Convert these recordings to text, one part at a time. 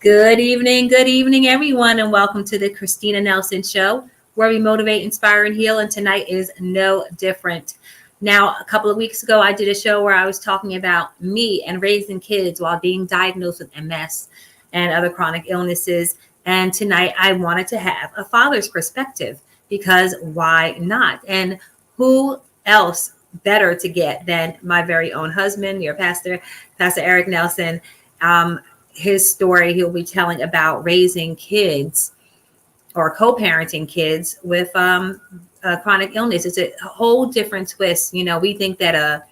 Good evening, everyone, and welcome to the Christina Nelson Show, where we motivate, inspire, and heal. And tonight is no different. Now, a couple of weeks ago, I did a show where I was talking about me and raising kids while being diagnosed with MS and other chronic illnesses. And tonight, I wanted to have a father's perspective because why not? And who else better to get than my very own husband, your pastor, Pastor Erik Nelson. His story he'll be telling about raising kids or co-parenting kids with chronic illness. It's a whole different twist. You know, we think that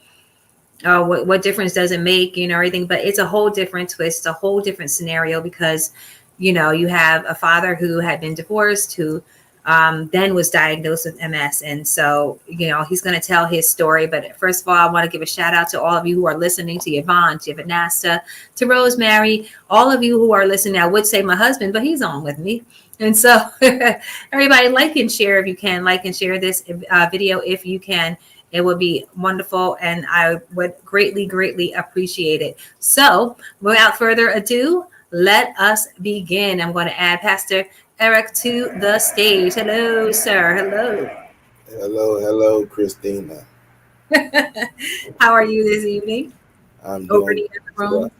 what difference does it make, you know, everything, but it's a whole different twist, a whole different scenario because, you know, you have a father who had been divorced, who then was diagnosed with MS. And so, you know, he's going to tell his story. But first of all, I want to give a shout out to all of you who are listening, to Yvonne, to Vanessa, to Rosemary, all of you who are listening. I would say my husband, but he's on with me. And so everybody like and share if you can, like and share this video if you can. It would be wonderful. And I would greatly, greatly appreciate it. So without further ado, let us begin. I'm going to add Pastor Erik to the stage. Hello, sir. Hello. Hello, Christina. How are you this evening? I'm Over to you in the room.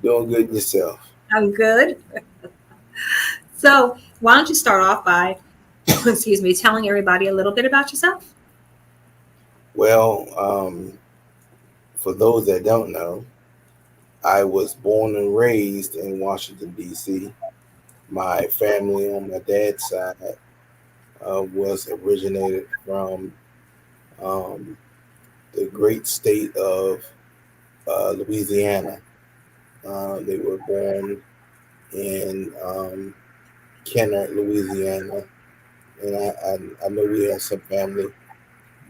Doing good yourself. I'm good. So why don't you start off by, excuse me, telling everybody a little bit about yourself? Well, for those that don't know, I was born and raised in Washington, D.C., My family on my dad's side was originated from um, the great state of Louisiana. They were born in Kenner, Louisiana, and I know we have some family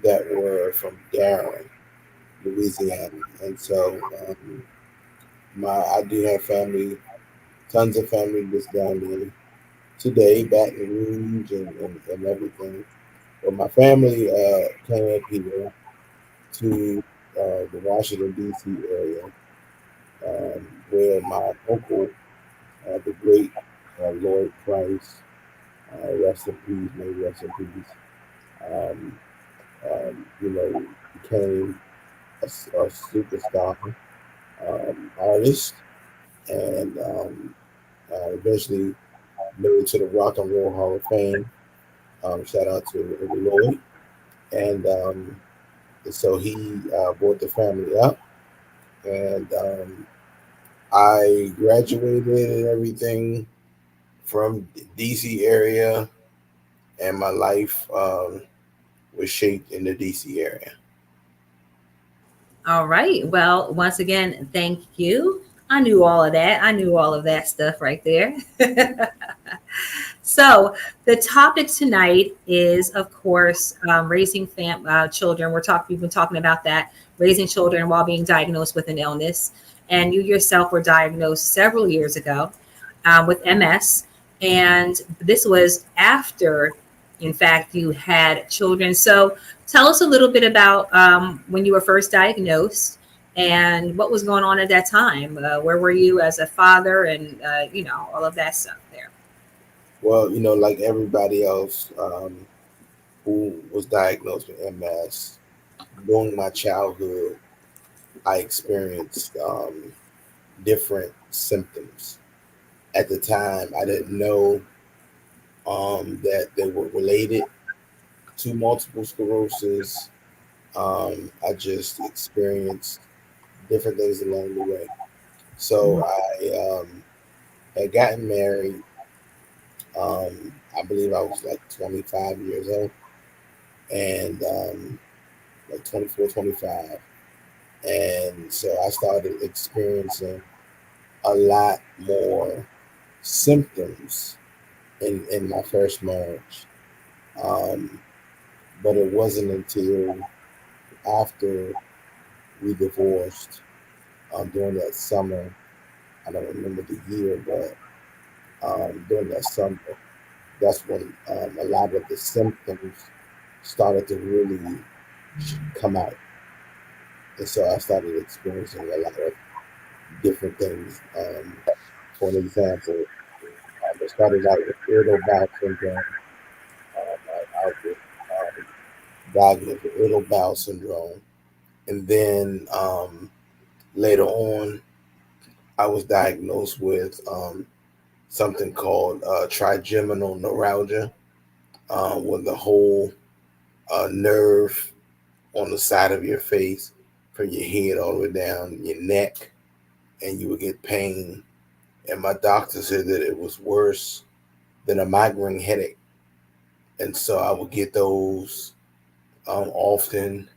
that were from Darren, Louisiana, and so I do have family, tons of family that's down there today, Baton Rouge and everything. But my family came up here to the Washington D.C. area, where my uncle, the great Lloyd Price, rest in peace, may he rest in peace, um, became a superstar artist, and eventually made it to the Rock and Roll Hall of Fame. Shout out to Uncle Lloyd, and so he brought the family up, and I graduated and everything from DC area, and my life was shaped in the DC area. All right. Well, once again, thank you. I knew all of that. I knew all of that stuff right there. So, the topic tonight is, of course, raising children. We've been talking about that, raising children while being diagnosed with an illness. And you yourself were diagnosed several years ago with MS, and this was after, in fact, you had children. So, tell us a little bit about when you were first diagnosed and what was going on at that time. Where were you as a father, and all of that stuff there. Well, like everybody else who was diagnosed with MS, during my childhood, I experienced different symptoms. At the time, I didn't know that they were related to multiple sclerosis. I just experienced different things along the way. So I had gotten married. I believe I was like 25 years old, and like 24, 25. And so I started experiencing a lot more symptoms in my first marriage. Um, but it wasn't until after we divorced during that summer. I don't remember the year, but during that summer, that's when a lot of the symptoms started to really come out. And so I started experiencing a lot of different things. For an example, it started out with irritable bowel syndrome. I was diagnosed with irritable bowel syndrome. And then later on, I was diagnosed with something called trigeminal neuralgia, where the whole nerve on the side of your face, from your head all the way down your neck, and you would get pain. And my doctor said that it was worse than a migraine headache. And so I would get those often.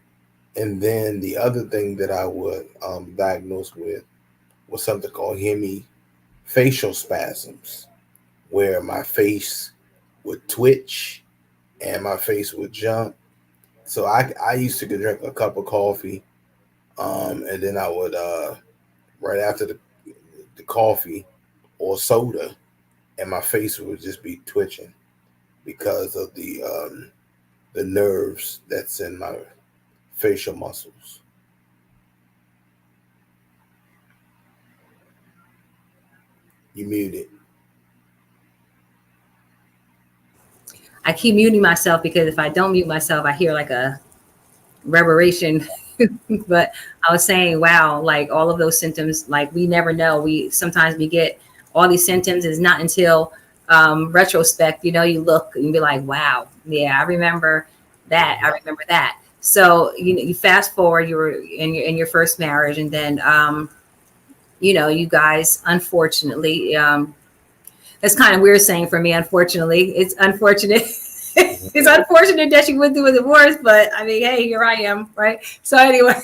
And then the other thing that I would diagnose with was something called hemifacial spasms, where my face would twitch and my face would jump. So I used to drink a cup of coffee, and then I would right after the coffee or soda, and my face would just be twitching because of the nerves that's in my facial muscles. You muted. I keep muting myself because if I don't mute myself, I hear like a reverberation. But I was saying, wow, like all of those symptoms, like we never know. We get all these symptoms. It's not until retrospect, you look and be like, wow, yeah, I remember that. I remember that. So you fast forward, you were in your first marriage, and then you guys unfortunately That's kind of weird saying for me. Unfortunately, it's unfortunate. Mhm. It's unfortunate that she went through a divorce, but I mean, hey, here I am, right? So anyway,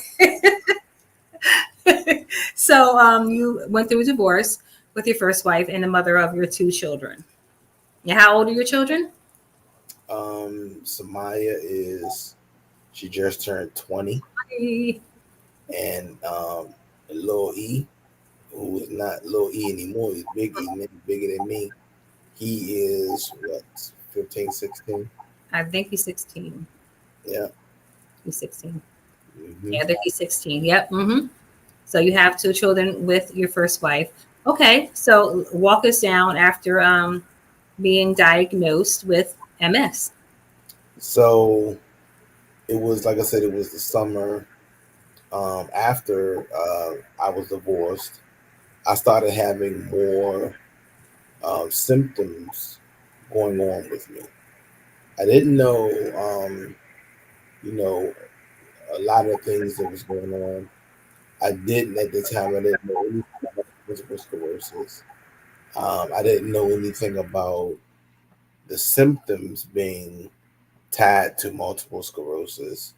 so you went through a divorce with your first wife and the mother of your two children. Yeah, how old are your children? Samaya is she just turned 20, Hi. and little E, who is not little E anymore, he's big E, bigger than me. He is what, 15, 16? I think he's 16. Yeah. He's 16. Hmm. Yeah, I think he's 16. Yep. So you have two children with your first wife. Okay, so walk us down after being diagnosed with MS. So it was, like I said, it was the summer after I was divorced. I started having more symptoms going on with me. I didn't know, you know, a lot of things that was going on. I didn't at the time. I didn't know anything about multiple sclerosis. I didn't know anything about the symptoms being tied to multiple sclerosis.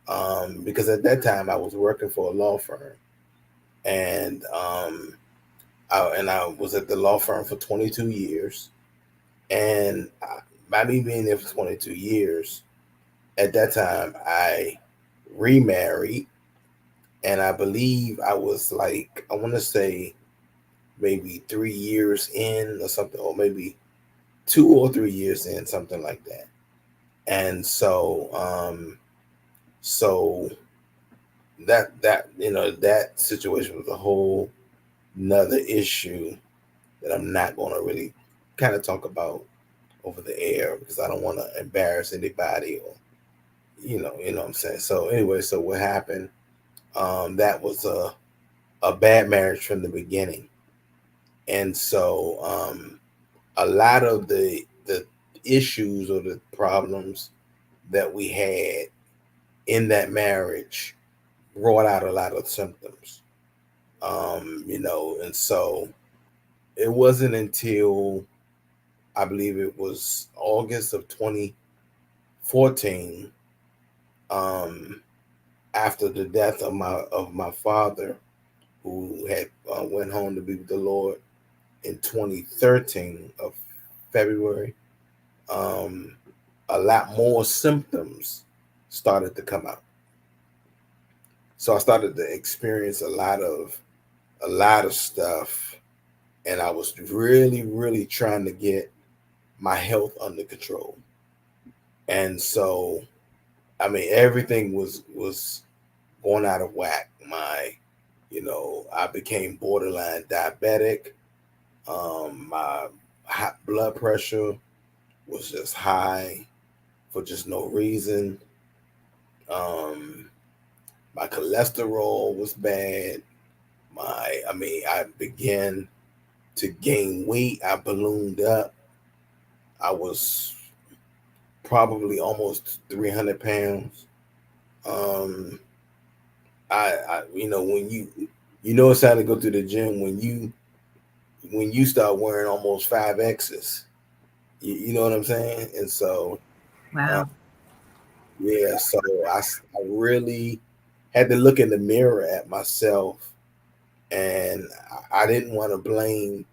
Because at that time I was working for a law firm, and I was at the law firm for 22 years. And by me being there for 22 years, at that time I remarried, and I believe I was like, I want to say maybe 3 years in or something, or maybe 2 or 3 years in, something like that. And so that situation was a whole another issue that I'm not going to really kind of talk about over the air, because I don't want to embarrass anybody, or what I'm saying. So anyway, so what happened? That was a bad marriage from the beginning, and so a lot of the issues or the problems that we had in that marriage brought out a lot of symptoms. And so it wasn't until I believe it was August of 2014, um, after the death of my father, who had went home to be with the Lord in 2013 of February. Um, a lot more symptoms started to come out. So I started to experience a lot of stuff, and I was really, really trying to get my health under control. And so, I mean, everything was going out of whack. I became borderline diabetic. My hot blood pressure was just high for just no reason. Um, my cholesterol was bad. I began to gain weight. I ballooned up. I was probably almost 300 pounds. Um, when it's time to go to the gym when you start wearing almost 5X's. You know what I'm saying? And so, uh, Wow. yeah, so I really had to look in the mirror at myself, and I didn't want to blame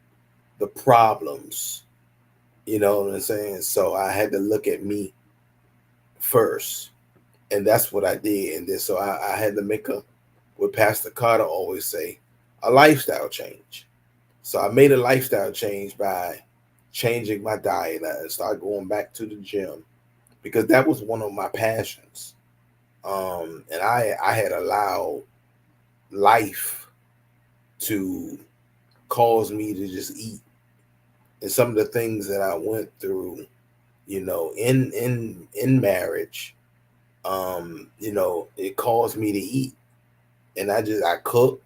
the problems. You know what I'm saying? So I had to look at me first, and that's what I did. And then so I had to make what Pastor Carter always say, a lifestyle change. So I made a lifestyle change by changing my diet. I started going back to the gym because that was one of my passions. And I had allowed life to cause me to just eat, and some of the things that I went through, in marriage, it caused me to eat, and I cooked.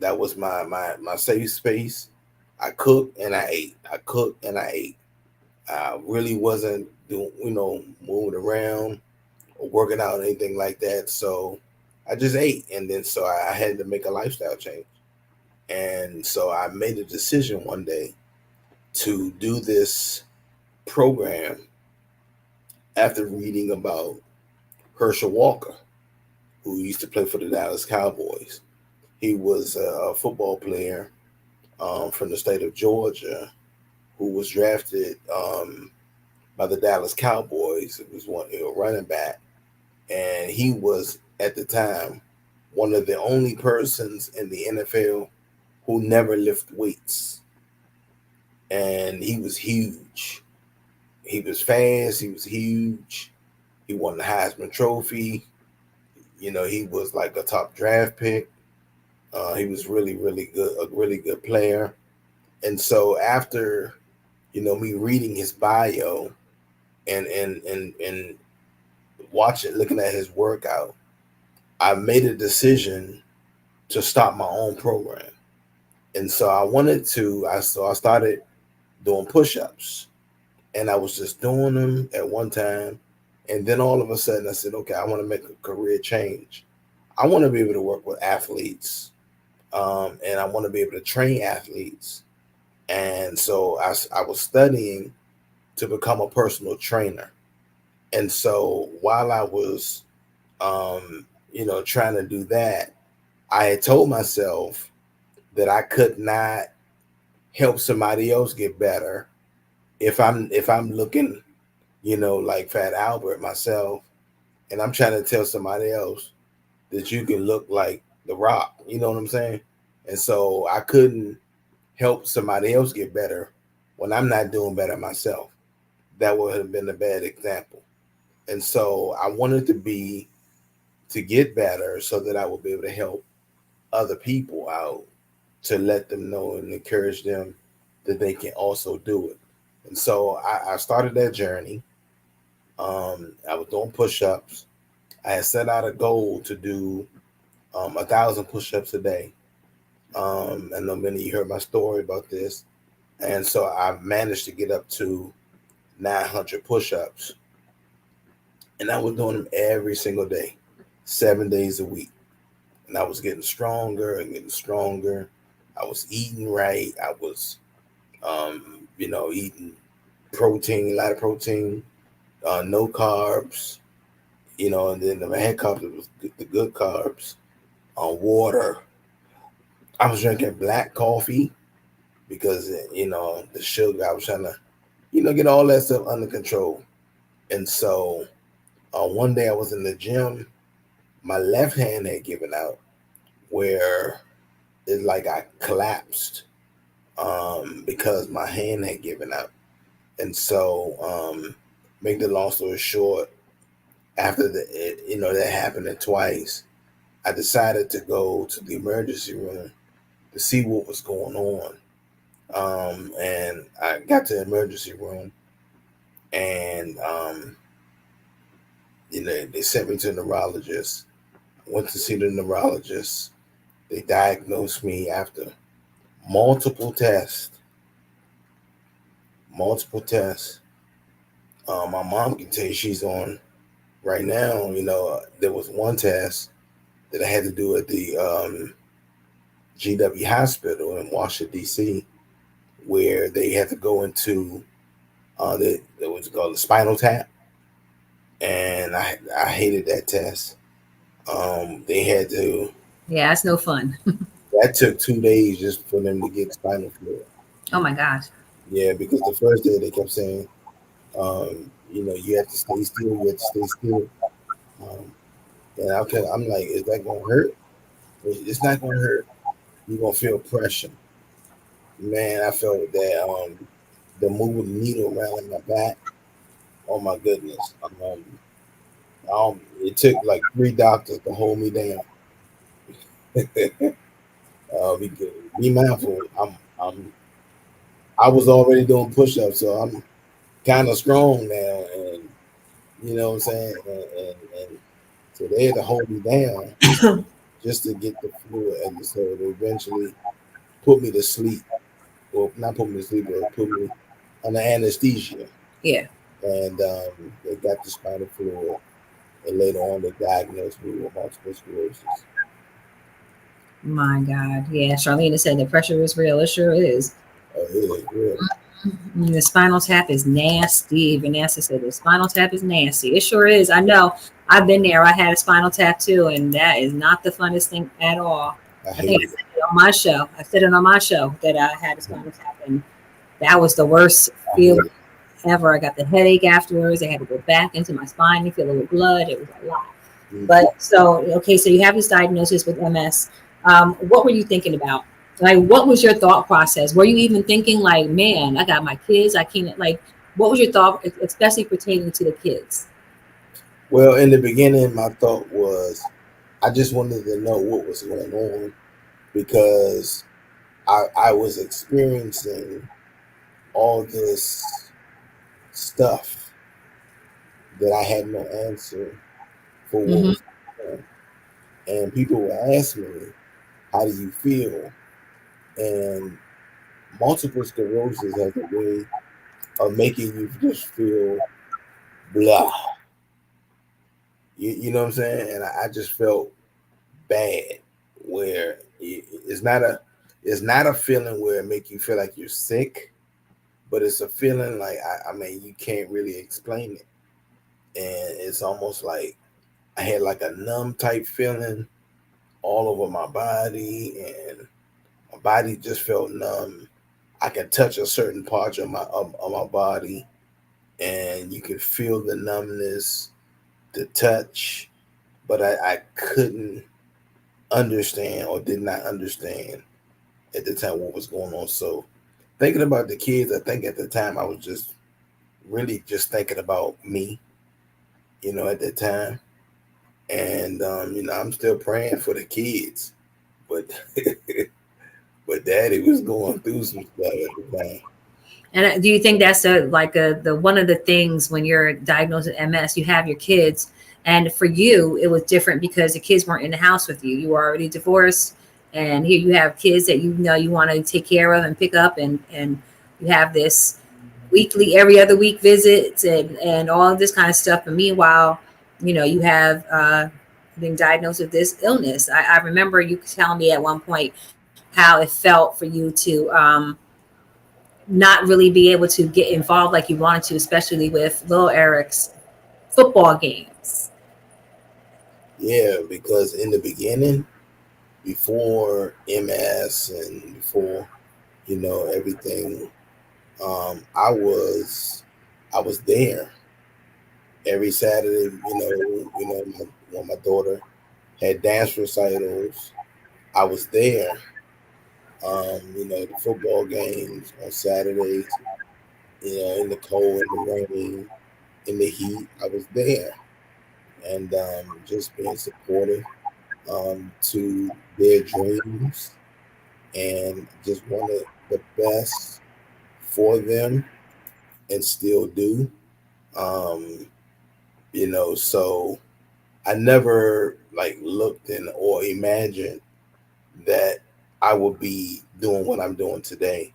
That was my safe space. I cooked and I ate. I cooked and I ate. I really wasn't doing, moving around or working out or anything like that. So I just ate, and then so I had to make a lifestyle change. And so I made a decision one day to do this program after reading about Herschel Walker, who used to play for the Dallas Cowboys. He was a football player from the state of Georgia who was drafted by the Dallas Cowboys. It was a running back, and he was at the time one of the only persons in the NFL who never lifted weights, and he was huge. He was fast. He was huge. He won the Heisman Trophy. He was like a top draft pick. He was really, really good, a really good player. And so after, me reading his bio and watching, looking at his workout, I made a decision to start my own program. And so I started doing push-ups, and I was just doing them at one time. And then all of a sudden I said, okay, I want to make a career change. I want to be able to work with athletes, and I want to be able to train athletes. And so I was studying to become a personal trainer. And so while I was, trying to do that, I had told myself that I could not help somebody else get better if I'm looking, like Fat Albert myself, and I'm trying to tell somebody else that you can look like The Rock. You know what I'm saying? And so I couldn't help somebody else get better when I'm not doing better myself. That would have been a bad example. And so I wanted to get better so that I would be able to help other people out, to let them know and encourage them that they can also do it. And so I started that journey. I was doing push-ups. I had set out a goal to do 1,000 push-ups a day. I know many of you heard my story about this. And so I managed to get up to 900 push-ups. And I was doing them every single day, 7 days a week. And I was getting stronger and getting stronger. I was eating right. I was, eating protein, a lot of protein, no carbs, and then the had carbs, it was the good carbs, water. I was drinking black coffee because, the sugar, I was trying to, get all that stuff under control. And so one day I was in the gym, my left hand had given out, where it's like I collapsed because my hand had given out. And so, make the long story short, after that happened twice, I decided to go to the emergency room to see what was going on. And I got to the emergency room, and they sent me to a neurologist. I went to see the neurologist. They diagnosed me after multiple tests. Multiple tests. My mom can tell you she's on right now. There was one test that I had to do at the GW Hospital in Washington D.C., where they had to go into it was called the spinal tap, and I hated that test. They had to. Yeah, it's no fun. That took 2 days just for them to get spinal fluid. Oh my gosh. Yeah, because the first day they kept saying, you have to stay still. You have to stay still. Um, and I'm like, is that gonna hurt? It's not gonna hurt. You're gonna feel pressure. Man, I felt that the moving needle around my back. Oh my goodness. It took like three doctors to hold me down. Be mindful. I was already doing push-ups, so I'm kind of strong now, and you know what I'm saying. And so they had to hold me down just to get the fluid, and so they eventually put me to sleep. Well, not put me to sleep, but put me under anesthesia, Yeah. and they got the spinal fluid, and later on they diagnosed me with multiple sclerosis. My God. Yeah. Charlene said the pressure is real. It sure is. It is real. The spinal tap is nasty. Vanessa said the spinal tap is nasty. It sure is. I know. I've been there. I had a spinal tap too, and that is not the funnest thing at all. I I think hate I it. said it on my show. I said it on my show that I had a spinal tap, and that was the worst I hate feeling it. ever. I got the headache afterwards. I had to go back into my spine to feel it with blood. It was a lot. Me too. But so, okay, so you have this diagnosis with MS. What were you thinking about? Like, what was your thought process? Were you even thinking, like, man, I got my kids, I can't, like, what was your thought, especially pertaining to the kids? Well, in the beginning, my thought was I just wanted to know what was going on because I was experiencing all this stuff that I had no answer for what Mm-hmm. was going on. And people would ask me, how do you feel? And multiple sclerosis has a way of making you just feel blah. You know what I'm saying? And I just felt bad where it's not a feeling where it make you feel like you're sick, but it's a feeling like I mean you can't really explain it. And it's almost like I had like a numb type feeling all over my body, and my body just felt numb. I could touch a certain part of my body, and you could feel the numbness, the touch, but I couldn't understand or did not understand at the time what was going on. So thinking about the kids, I think at the time I was just really just thinking about me, at that time. And I'm still praying for the kids, but but daddy was going through some stuff at the time. And do you think that's the one of the things when you're diagnosed with MS, you have your kids, and for you it was different because the kids weren't in the house with you. You were already divorced, and here you have kids that you know you want to take care of and pick up, and you have this weekly, every other week visits and all of this kind of stuff. And meanwhile, you have been diagnosed with this illness. I remember you telling me at one point how it felt for you to not really be able to get involved like you wanted to, especially with little Eric's football games. Yeah, because in the beginning, before MS and before everything, I was there every Saturday. When my daughter had dance recitals, I was there. The football games on Saturdays, in the cold, in the rain, in the heat, I was there, and just being supportive to their dreams, and just wanted the best for them, and still do. Um, so I never like looked in or imagined that I would be doing what I'm doing today.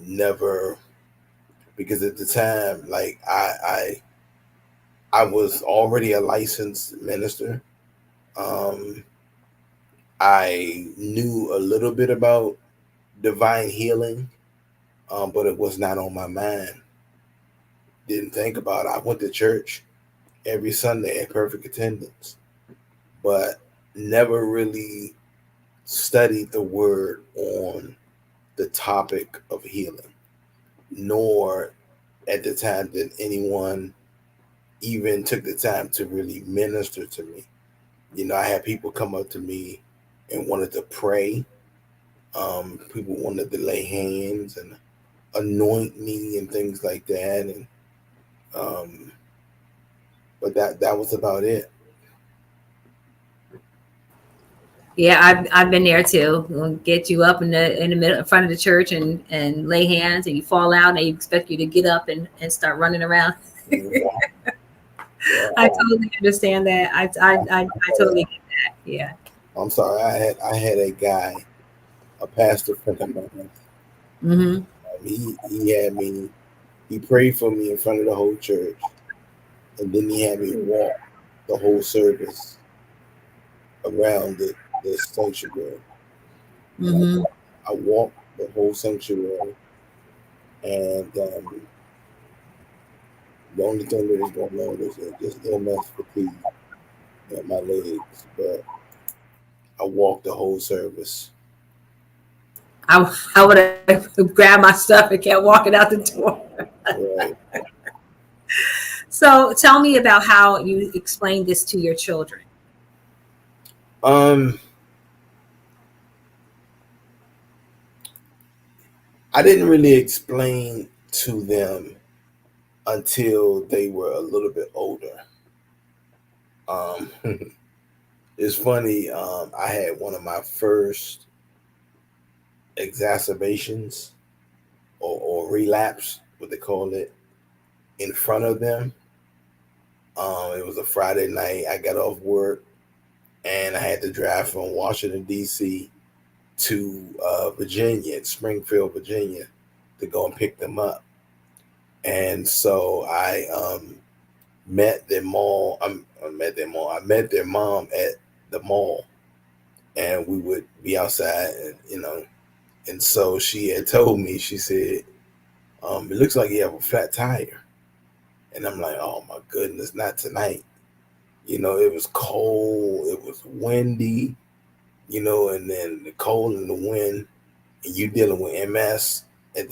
Never, because at the time, like I was already a licensed minister. Um, I knew a little bit about divine healing, but it was not on my mind. Didn't think about it. I went to church every Sunday in perfect attendance, but never really studied the word on the topic of healing, nor at the time did anyone even took the time to really minister to me. I had people come up to me and wanted to pray. People wanted to lay hands and anoint me and things like that, and um, but that was about it. Yeah, I've been there too. We'll get you up in the middle in front of the church and lay hands, and you fall out, and they expect you to get up and start running around. Yeah, I yeah. totally understand that. I totally get that. Yeah. I'm sorry. I had a guy, a pastor friend of mine. Mm-hmm. He had me. He prayed for me in front of the whole church, and then he had me walk the whole service around the sanctuary. And Mm-hmm. I walked the whole sanctuary, and the only thing that was going on was just MS fatigue in my legs. But I walked the whole service. I would have grabbed my stuff and kept walking out the door. Right. So tell me about how you explain this to your children. Um, I didn't really explain to them until they were a little bit older. Um, it's funny. I had one of my first exacerbations or relapse, what they call it, in front of them. It was a Friday night. I got off work and I had to drive from Washington D.C. to Virginia, Springfield, Virginia, to go and pick them up. And so I met their mall. I met their mall. I met their mom at the mall, and we would be outside, and And so she had told me. She said, "It looks like you have a flat tire." And I'm like, "Oh my goodness, not tonight." It was cold. It was windy. And then the cold and the wind, and you dealing with MS at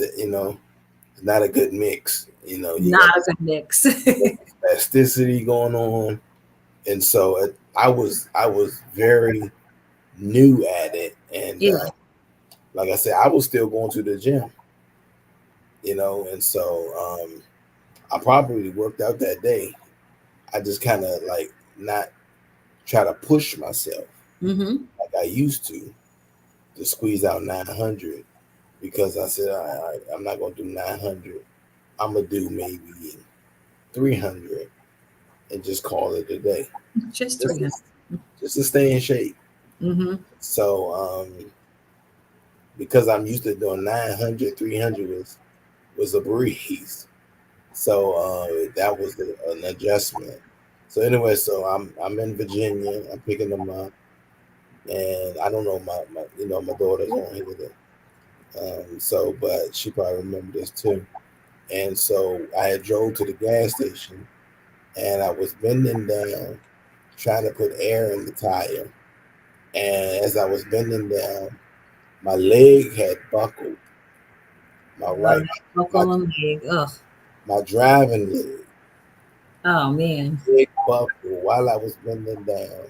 not a good mix. You got Not a good mix. spasticity going on, and so I was very new at it, and Yeah, like I said, I was still going to the gym, and so I probably worked out that day. I just kind of like not try to push myself mm-hmm. like I used to squeeze out 900 because I said I'm not gonna do 900. I'm gonna do maybe 300 and just call it a day, Just just to, 300. just to stay in shape. Mm-hmm. So because I'm used to doing 900, 300 was a breeze. So that was an adjustment. So anyway, so I'm in Virginia. I'm picking them up, and I don't know my daughter's on here. So, but she probably remember this too. And so I had drove to the gas station, and I was bending down, trying to put air in the tire. And as I was bending down, my leg had buckled. My right, my Buckle and leg. Ugh. my driving Oh man. leg buckled while I was bending down,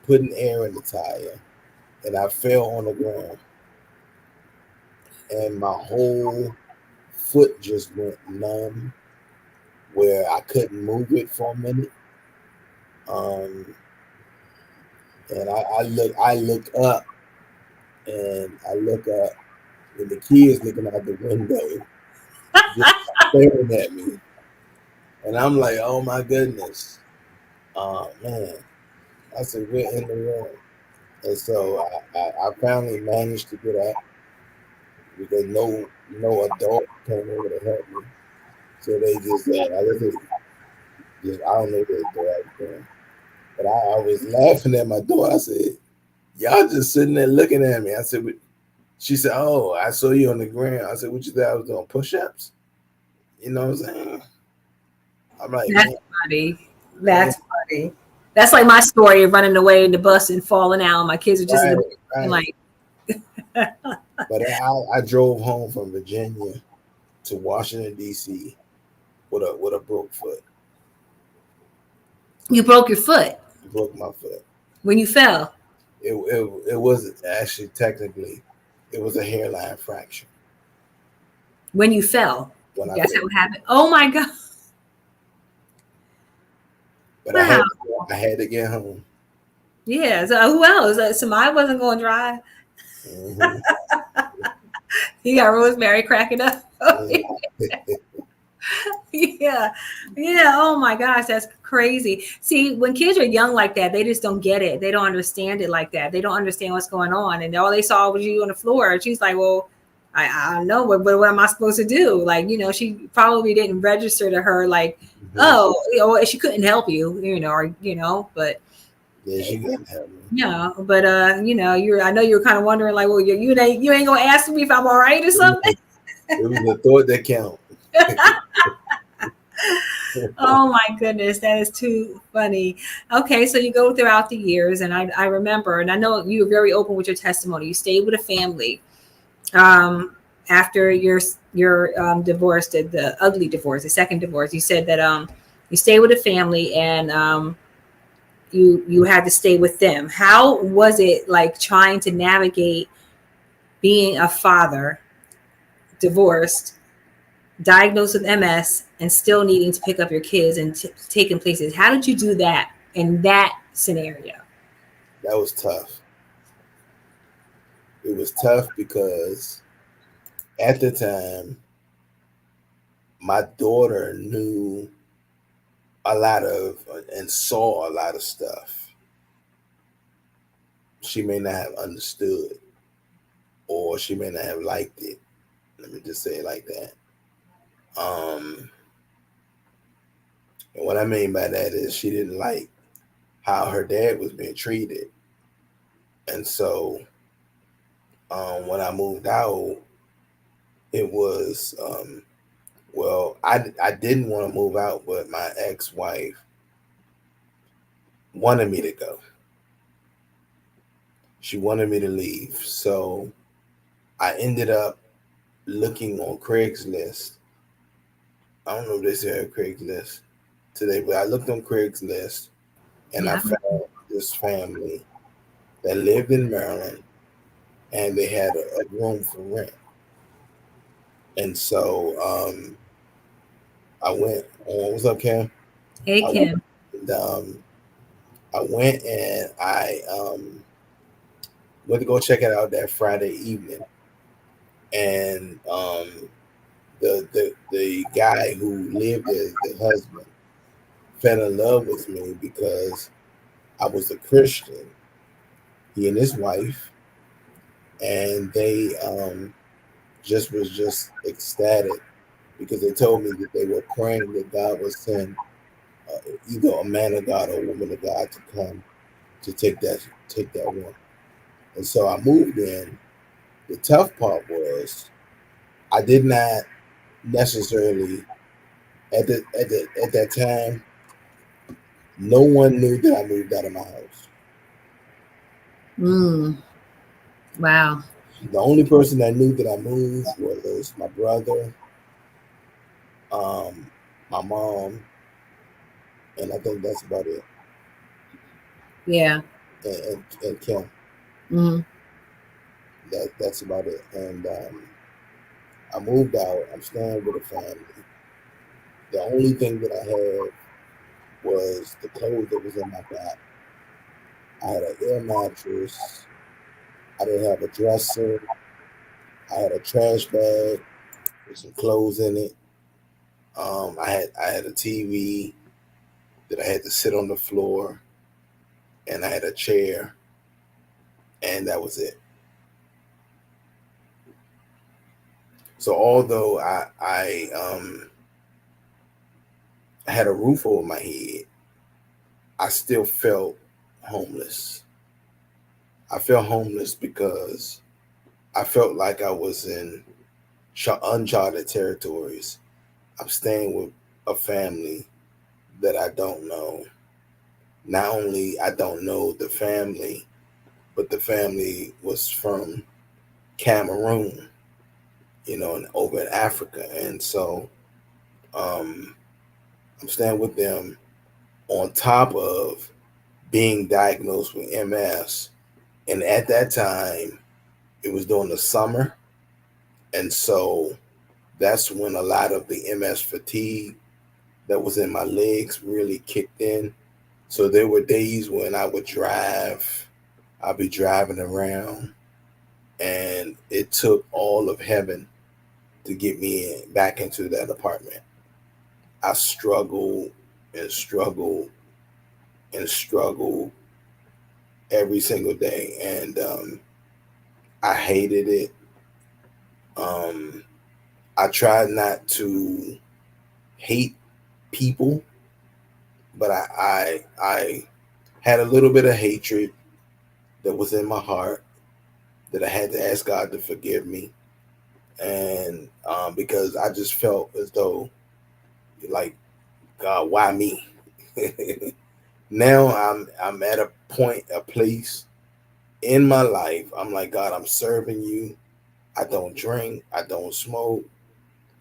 putting air in the tire, and I fell on the ground, and my whole foot just went numb, where I couldn't move it for a minute. Um, and I look up, and I look up, and the kids looking out the window, just staring at me, and I'm like, "Oh my goodness, oh man!" I said, "We're in the room," and so I finally managed to get up because no adult came over to help me. So they just, I just I don't know what they was doing, but I was laughing at my daughter. I said, "Y'all just sitting there looking at me." I said, She said, "Oh, I saw you on the ground." I said, "What you thought I was doing? Push-ups?" You know what I'm saying? I'm like, That's man, funny. man, That's funny. That's like my story of running away in the bus and falling out. My kids are just in right, the back and right. like, But I drove home from Virginia to Washington D.C. with a broke foot. you broke your foot Broke my foot. when you fell. It wasn't actually technically, it was a hairline fracture When you fell. when I That's fell. how it happened. Oh my God. But Wow. I had to get home. Yeah. So who else? Somebody wasn't going to drive. Hmm. You got Rosemary cracking up. Hmm. Yeah. Yeah. Oh my gosh. That's crazy. See, when kids are young like that, they just don't get it. They don't understand it like that. They don't understand what's going on. And all they saw was you on the floor. And she's like, well, I don't know. What am I supposed to do? Like, she probably didn't register to her, like, oh, she couldn't help you, but Yeah, she couldn't help me. yeah, but I know you were kind of wondering, like, well, you ain't gonna ask me if I'm all right or something. It was the thought that count. Oh my goodness, that is too funny. Okay, so you go throughout the years, and I remember, and I know you were very open with your testimony. You stayed with a family um, after your divorce, the ugly divorce, the second divorce. You said that you stayed with a family, and you had to stay with them. How was it like trying to navigate being a father, divorced, diagnosed with MS, and still needing to pick up your kids and taking places? How did you do that in that scenario? That was tough. It was tough because at the time, my daughter knew a lot of and saw a lot of stuff she may not have understood, or she may not have liked it. Let me just say it like that. Um, and what I mean by that is she didn't like how her dad was being treated. And so when I moved out, it was, well, I didn't want to move out, but my ex wife wanted me to go. She wanted me to leave. So I ended up looking on Craigslist. I don't know if they say Craigslist today, but I looked on Craigslist and I Yeah. found this family that lived in Maryland, and they had a room for rent. And so I went on, what's up, Cam? Hey, I went, Kim. and, I went and I went to go check it out that Friday evening. And the guy who lived there, the husband, fell in love with me because I was a Christian. He and his wife, and they just was just ecstatic because they told me that they were praying that God would send either a man of God or a woman of God to come to take that one. And so I moved in. The tough part was I did not necessarily at that time. No one knew that I moved out of my house. Mm, wow. The only person that knew that I moved was my brother, um, my mom, and I think that's about it. Yeah. And Kim, Mm, that's about it. And I moved out. I'm staying with a family. The only thing that I had was the clothes that was in my back. I had an air mattress. I didn't have a dresser. I had a trash bag with some clothes in it. I had a TV that I had to sit on the floor, and I had a chair, and that was it. So although I had a roof over my head, I still felt homeless. I felt homeless because I felt like I was in uncharted territories. I'm staying with a family that I don't know. Not only I don't know the family, but the family was from Cameroon, and over in Africa. And so um, I'm staying with them on top of being diagnosed with MS. And at that time, it was during the summer. And so that's when a lot of the MS fatigue that was in my legs really kicked in. So there were days when I would drive, I'd be driving around, and it took all of heaven to get me back into that apartment. I struggled and struggled and struggled every single day, and I hated it. Um, I tried not to hate people, but I had a little bit of hatred that was in my heart that I had to ask God to forgive me. and because I just felt as though, like, God, why me? Now I'm at a point, a place in my life. I'm like, God, I'm serving you. I don't drink. I don't smoke.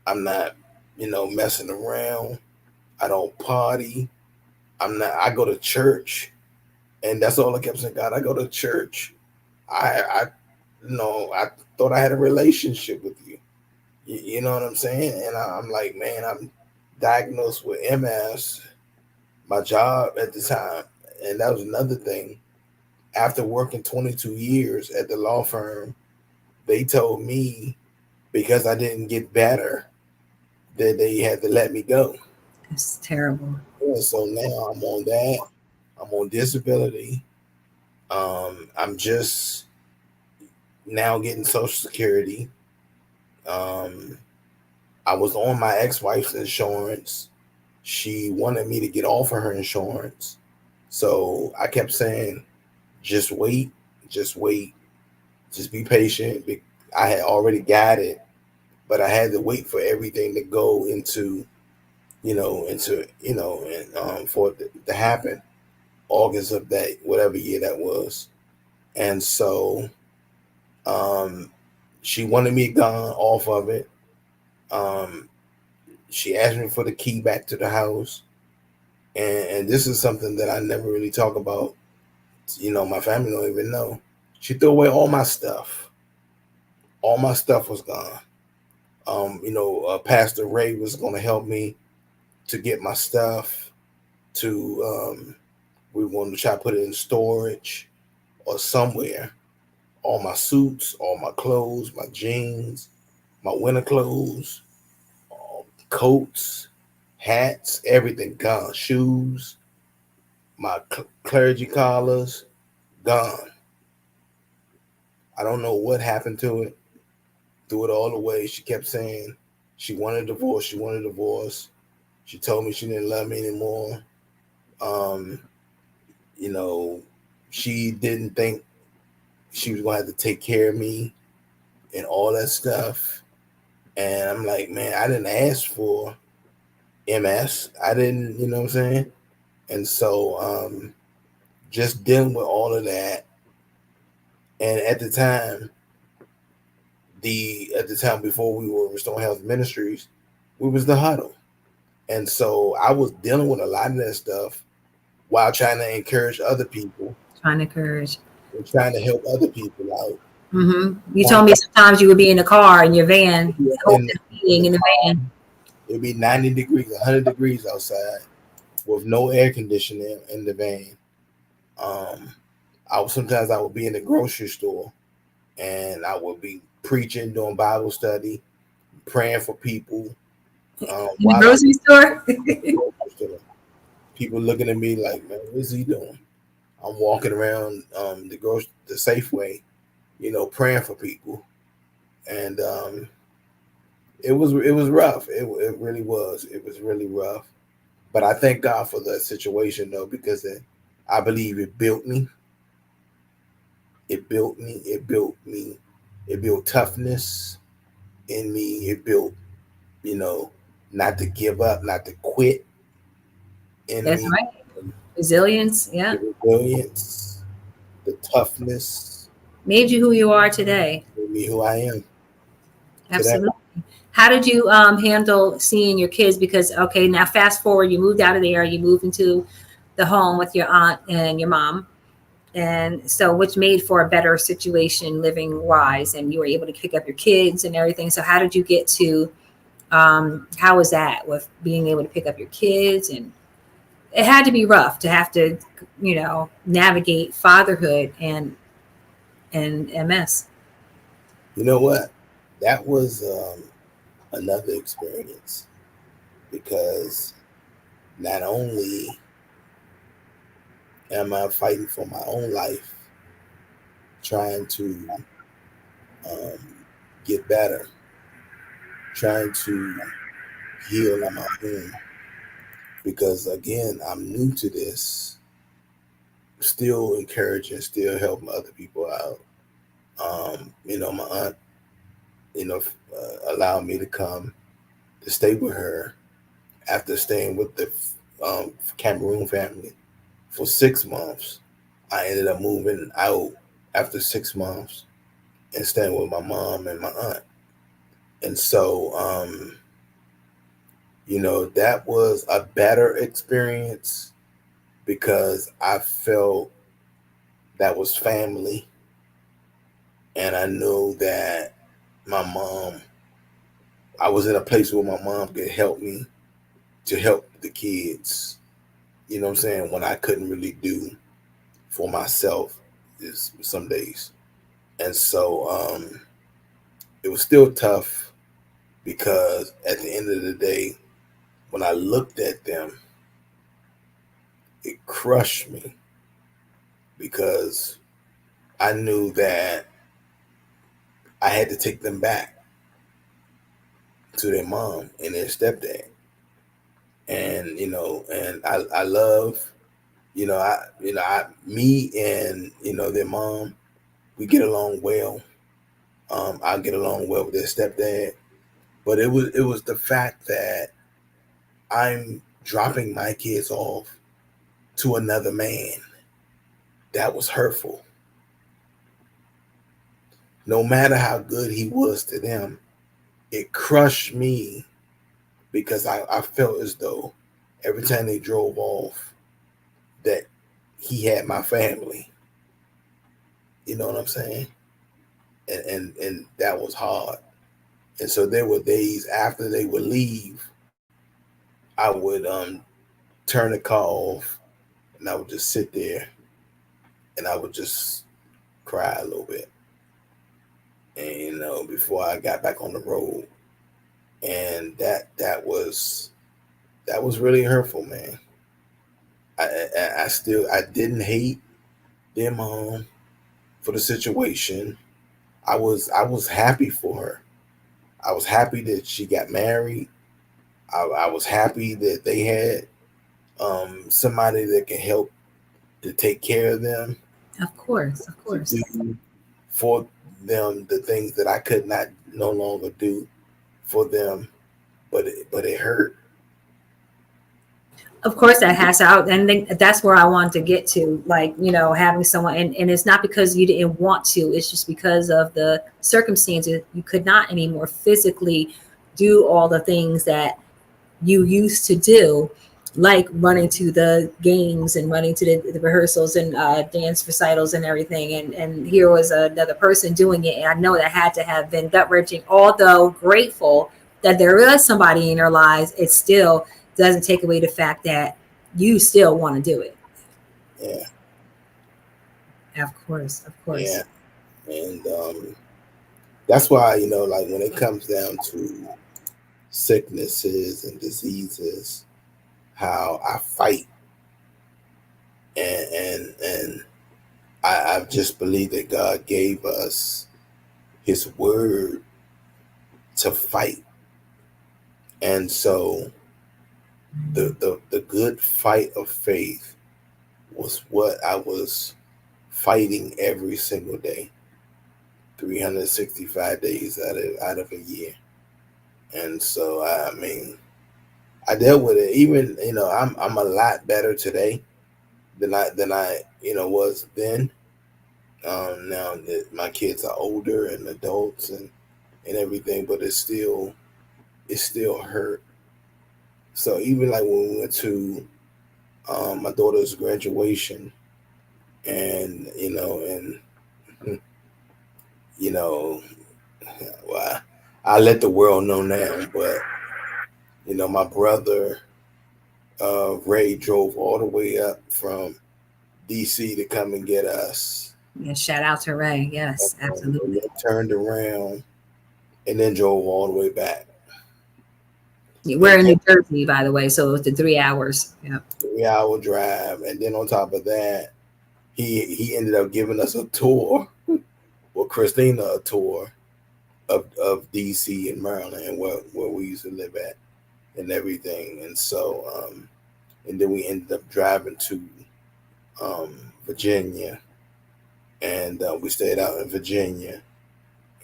I'm not, messing around. I don't party. I'm not. I go to church, and that's all I kept saying. God, I go to church. I I thought I had a relationship with you. You know what I'm saying? And I'm like, man, I'm diagnosed with MS. My job at the time, and that was another thing. After working 22 years at the law firm, they told me because I didn't get better that they had to let me go. It's terrible. Yeah, so now I'm on that. I'm on disability. I'm just now getting Social Security. Um, I was on my ex-wife's insurance. She wanted me to get off of her insurance. So I kept saying, just wait, just wait, just be patient. I had already got it, but I had to wait for everything to go into, and for it to happen. August of that, whatever year that was. And so um, she wanted me gone off of it. Um, she asked me for the key back to the house. And this is something that I never really talk about. My family don't even know. She threw away all my stuff. All my stuff was gone. Pastor Ray was going to help me to get my stuff. We wanted to try to put it in storage or somewhere. All my suits, all my clothes, my jeans, my winter clothes, coats, hats, everything gone. Shoes, my clergy collars, gone. I don't know what happened to it. Threw it all away. She kept saying she wanted a divorce. She wanted a divorce. She told me she didn't love me anymore. Um, you know, she didn't think she was going to have to take care of me and all that stuff. And I'm like, man, I didn't ask for MS. I didn't, you know what I'm saying? And so just dealing with all of that. And at the time before we were Restore Health Ministries, we was the huddle. And so I was dealing with a lot of that stuff while trying to encourage other people Trying to encourage. and trying to help other people out. You told me sometimes you would be in the car in your van, And hosting a meeting in the van. it'd be 90 degrees, 100 degrees outside with no air conditioning in the van. Um, sometimes I would be in the grocery store and I would be preaching, doing Bible study, praying for people. In the While I'm grocery store. in the grocery store, people looking at me like, man, what's he doing? I'm walking around the Safeway, praying for people, and it was rough. It really was. It was really rough. But I thank God for the situation though, because I believe it built me. It built me. It built me. It built toughness in me. It built, you know, not to give up, not to quit in That's me. right. Resilience. The Yeah. resilience, the toughness Made you who you are today. made me who I am today. Absolutely. How did you handle seeing your kids? Because, okay, now fast forward, you moved out of there, you moved into the home with your aunt and your mom. And so, which made for a better situation living wise, and you were able to pick up your kids and everything. So, how did you get to, how was that with being able to pick up your kids? And it had to be rough to have to, navigate fatherhood and MS. You know what? That was another experience because not only am I fighting for my own life, trying to um, get better, trying to heal on my own, because again, I'm new to this, still encouraging, still helping other people out. My aunt allowed me to come to stay with her after staying with the Cameroon family for 6 months. I ended up moving out after 6 months and staying with my mom and my aunt. And so, that was a better experience because I felt that was family. And I knew that my mom, I was in a place where my mom could help me to help the kids, you know what I'm saying, when I couldn't really do for myself is some days. And so it was still tough because at the end of the day, when I looked at them, it crushed me because I knew that I had to take them back to their mom and their stepdad. And I love, me and their mom, we get along well. I get along well with their stepdad, but it was the fact that I'm dropping my kids off to another man that was hurtful. No matter how good he was to them, it crushed me because I felt as though every time they drove off that he had my family. You know what I'm saying? And that was hard. And so there were days after they would leave, I would turn the car off and I would just sit there and I would just cry a little bit. And before I got back on the road. And that was really hurtful, man. I didn't hate their mom for the situation. I was happy for her. I was happy that she got married. I was happy that they had somebody that can help to take care of them, Of course, of to course. do for them the things that I could not no longer do for them. But it hurt. Of course, that has out, and that's where I wanted to get to. Like, having someone, and it's not because you didn't want to; it's just because of the circumstances. You could not anymore physically do all the things that you used to do, like running to the games and running to the rehearsals and dance recitals and everything. And here was another person doing it, and I know that had to have been gut wrenching. Although grateful that there is somebody in their lives, it still doesn't take away the fact that you still want to do it. Yeah, Of course, of yeah. course. And that's why, like when it comes down to sicknesses and diseases, how I fight, and I just believe that God gave us His word to fight. And so the good fight of faith was what I was fighting every single day, 365 days out of a year. And so I mean, I dealt with it. Even I'm a lot better today than I was then. Now that my kids are older and adults and everything, but it still hurt. So even like when we went to my daughter's graduation, and you know, well, I let the world know now, but my brother Ray drove all the way up from DC to come and get us, Yeah, shout out to Ray. Yes, and absolutely. then turned around and then drove all the way back. We're And in then New Jersey, by the way, so it was the 3 hours. Yeah. 3 hour drive, and then on top of that, he ended up giving us a tour, well, Christina a tour of DC and Maryland, and where we used to live at and everything. And so and then we ended up driving to um, Virginia, and we stayed out in Virginia,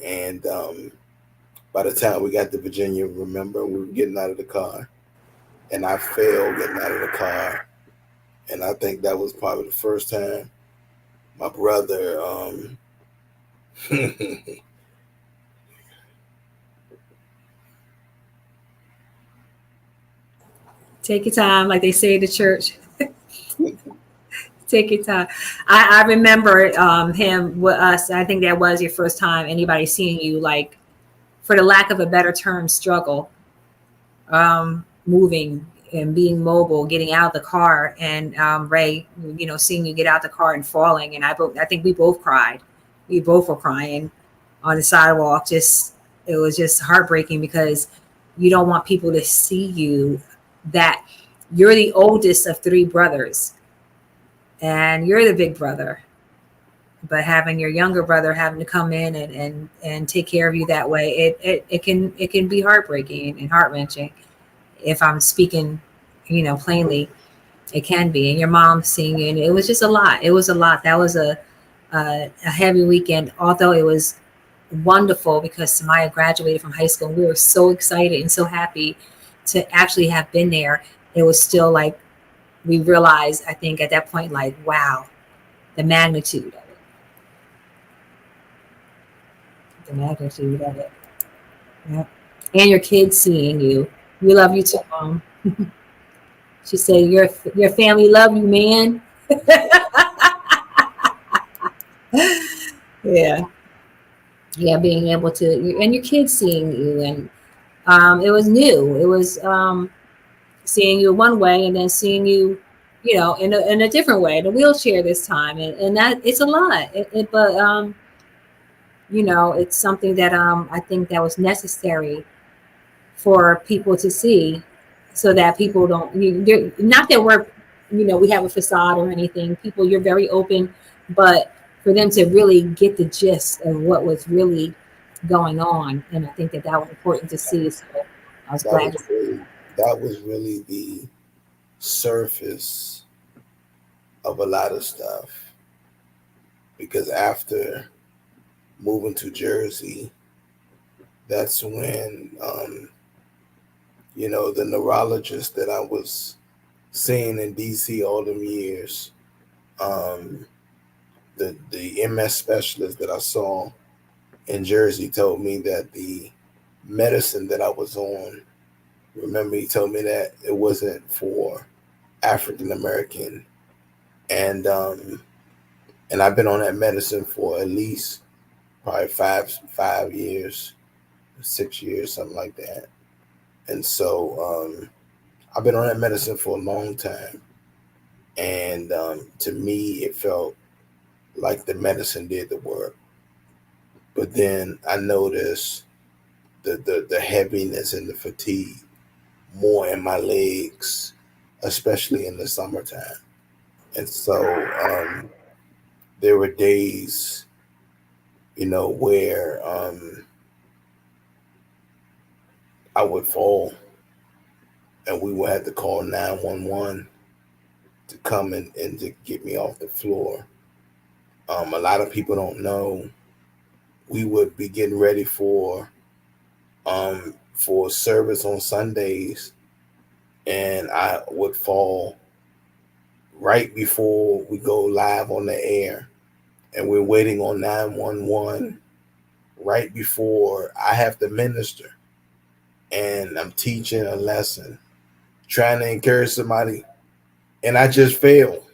and By the time we got to Virginia, remember, we were getting out of the car, and I fell getting out of the car, and I think that was probably the first time my brother. Take your time, like they say at the church. Take your time. I remember him with us. I think that was your first time anybody seeing you, like, for the lack of a better term, struggle, moving and being mobile, getting out of the car, and Ray, seeing you get out the car and falling, and I think we both cried. We both were crying on the sidewalk. Just it was just heartbreaking because you don't want people to see you that you're the oldest of three brothers and you're the big brother, but having your younger brother having to come in and take care of you that way, it can be heartbreaking and heart-wrenching. If I'm speaking, plainly, it can be. And your mom seeing you, and it was just a lot. It was a lot. That was a heavy weekend, although it was wonderful because Samaya graduated from high school. And we were so excited and so happy to actually have been there. It was still like we realized, I think, at that point, like, wow, the magnitude of it. The magnitude of it. Yep. And your kids seeing you. We love you too, Mom. She said, your family love you, man. Yeah. Yeah, being able to, and your kids seeing you. And it was new. It was seeing you one way and then seeing you, in a different way, in a wheelchair this time. And that it's a lot. But it's something that I think that was necessary for people to see, so that people don't, not that we're, we have a facade or anything. People, you're very open, but for them to really get the gist of what was really going on. And I think that was important to see. So I was that glad. was really that was really the surface of a lot of stuff, because after moving to Jersey, that's when the neurologist that I was seeing in DC all them years, um, the MS specialist that I saw in Jersey told me that the medicine that I was on, remember he told me that it wasn't for African American, and I've been on that medicine for at least probably 5 years, 6 years, something like that. And so I've been on that medicine for a long time, and to me it felt like the medicine did the work. But then I noticed the heaviness and the fatigue more in my legs, especially in the summertime. And so there were days, where I would fall, and we would have to call 911 to come and to get me off the floor. A lot of people don't know, we would be getting ready for service on Sundays, and I would fall right before we go live on the air, and we're waiting on 911 right before I have to minister, and I'm teaching a lesson, trying to encourage somebody, and I just fail.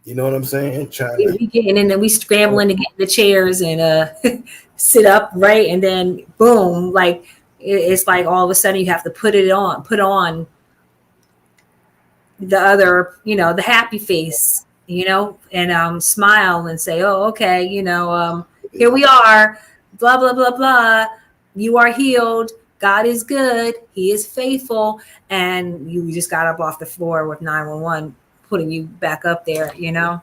You know what I'm saying? Trying to. We getting in and we scrambling to get in the chairs and sit up, right, and then boom, like it's like all of a sudden you have to put on the other, the happy face, and smile and say, oh, okay, here we are, blah blah blah blah. You are healed. God is good. He is faithful. And you just got up off the floor with 911 putting you back up there, Yeah,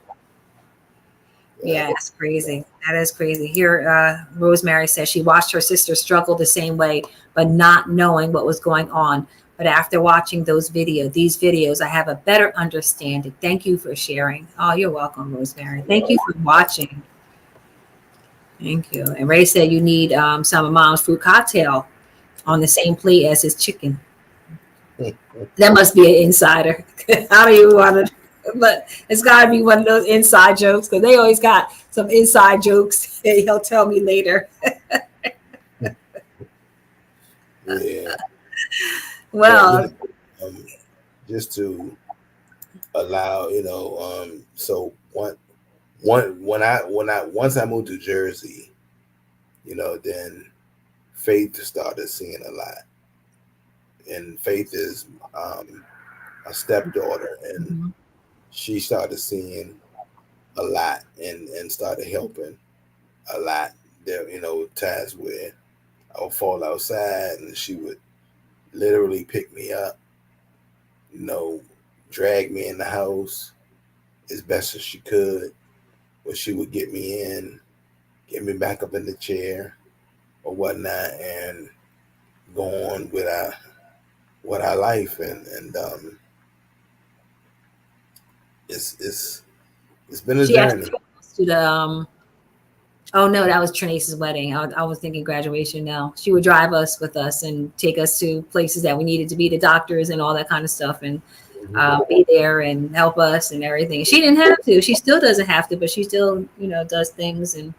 it's crazy. That is crazy. Here, Rosemary says she watched her sister struggle the same way, but not knowing what was going on. But after watching these videos, I have a better understanding. Thank you for sharing. Oh, you're welcome, Rosemary. Thank you for watching. Thank you. And Ray said you need some of Mom's fruit cocktail on the same plate as his chicken. That must be an insider. I don't even want to, but it's got to be one of those inside jokes because they always got some inside jokes. He'll tell me later. Yeah, but Well, um, just to allow, so one when I once I moved to Jersey, then Faith started seeing a lot, and Faith is a stepdaughter, and mhm. she started seeing a lot and started helping a lot. There, times where I would fall outside and she would literally pick me up, you know, drag me in the house as best as she could, or she would get me in, get me back up in the chair or whatnot, and go on with our life. And it's been a She actually journey. took us to the oh no, that was Trinace's wedding. I was thinking graduation now. She would drive us with us and take us to places that we needed to be, the doctors and all that kind of stuff, and Mhm. be there and help us and everything. She didn't have to. She still doesn't have to, but she still, does things. And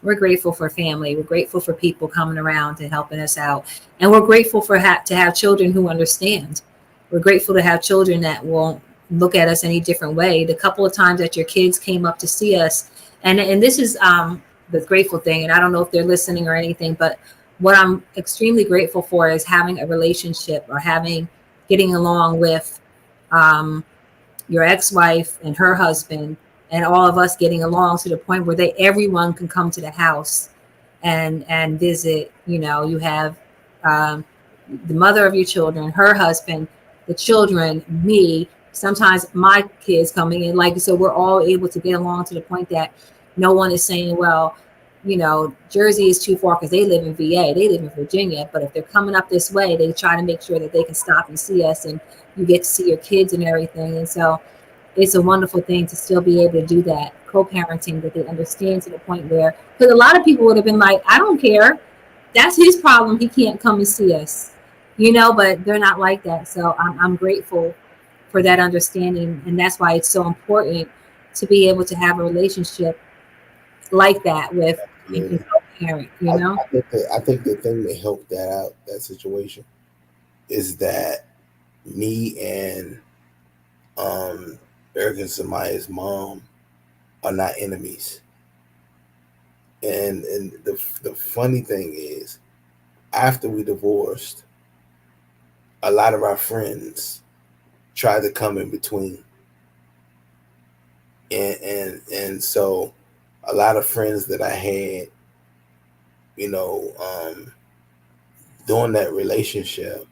we're grateful for family. We're grateful for people coming around and helping us out. And we're grateful for to have children who understand. We're grateful to have children that won't look at us any different way. The couple of times that your kids came up to see us, and this is the grateful thing, and I don't know if they're listening or anything, but what I'm extremely grateful for is having a relationship or getting along with um, your ex-wife and her husband and all of us getting along to the point where everyone can come to the house and visit. You have um, the mother of your children, her husband, the children, me, sometimes my kids coming in, like, so we're all able to get along to the point that no one is saying, well, Jersey is too far because they live in VA, they live in Virginia, but if they're coming up this way, they try to make sure that they can stop and see us, and you get to see your kids and everything. And so it's a wonderful thing to still be able to do that co-parenting, that they understand to the point where, because a lot of people would have been like, I don't care, that's his problem, he can't come and see us, but they're not like that. So I'm grateful for that understanding, and that's why it's so important to be able to have a relationship like that with and Absolutely. co-parent. I think the thing that helped that situation is that me and um Eric and Samaya's mom are not enemies. And the funny thing is, after we divorced, a lot of our friends tried to come in between, and so a lot of friends that I had, you know, um, during that relationship,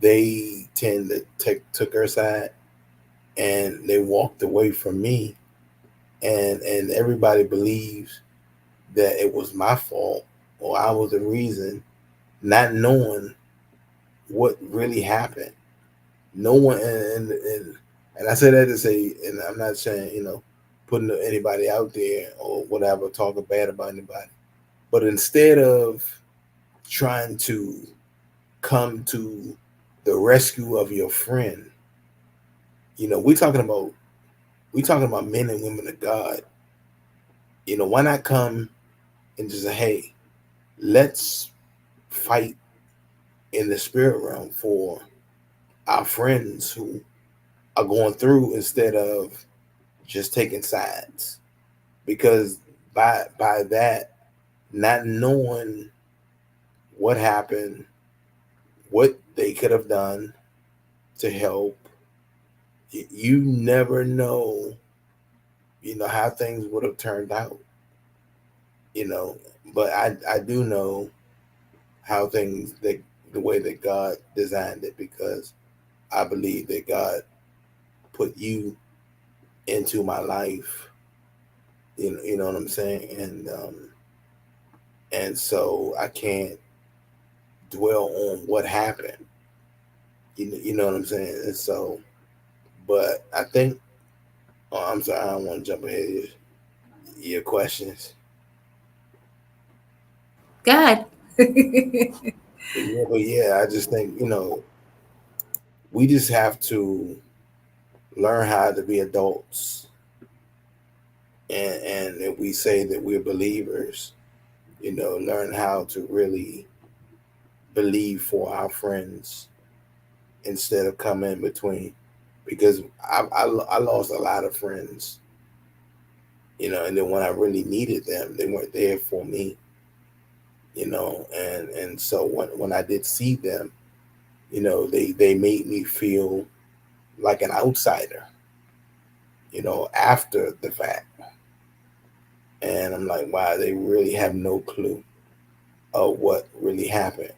they tend to took her side and they walked away from me, and everybody believes that it was my fault or I was the reason, not knowing what really happened. No one, and I say that to say, and I'm not saying, putting anybody out there or whatever, talking bad about anybody, but instead of trying to come to the rescue of your friend, we talking about men and women of God. Why not come and just say, hey, let's fight in the spirit realm for our friends who are going through, instead of just taking sides. Because by that, not knowing what happened, what they could have done to help, you never know, how things would have turned out, you know. But I do know how things, that the way that God designed it, because I believe that God put you into my life. You know what I'm saying? And so I can't dwell on what happened. You know what I'm saying? And so, but I think, oh, I'm sorry, I don't want to jump ahead of your questions. God. But yeah, I just think, we just have to learn how to be adults, and if we say that we're believers, learn how to really believe for our friends instead of come in between, because I lost a lot of friends, and then when I really needed them, they weren't there for me, and so when I did see them, they made me feel like an outsider, after the fact. And I'm like, wow, they really have no clue of what really happened.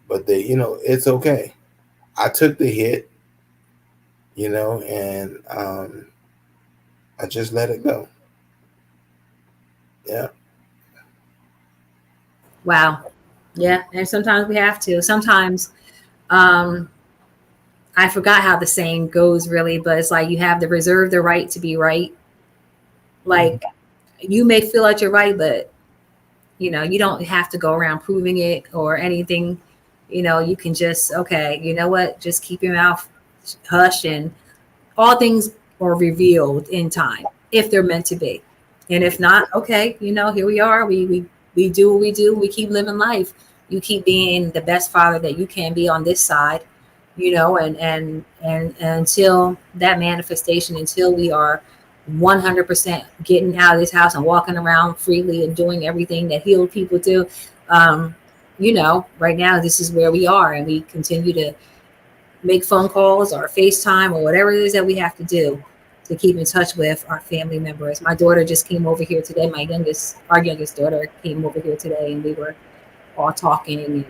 But it's okay. I took the hit, and I just let it go. Yeah. Wow. Yeah. And sometimes we have to. Sometimes um I forgot how the saying goes really, but it's like you have to reserve the right to be right. Mhm. Like you may feel like you're right, but you don't have to go around proving it or anything. You can just, okay, you know what? Just keep your mouth hush, and all things are revealed in time if they're meant to be. And if not, okay, here we are. We do what we do. We keep living life. You keep being the best father that you can be on this side, and until that manifestation, until we are 100% getting out of this house and walking around freely and doing everything that healed people do. Um, right now this is where we are, and we continue to make phone calls or FaceTime or whatever it is that we have to do to keep in touch with our family members. My daughter just came over here today. Our youngest daughter came over here today, and we were all talking and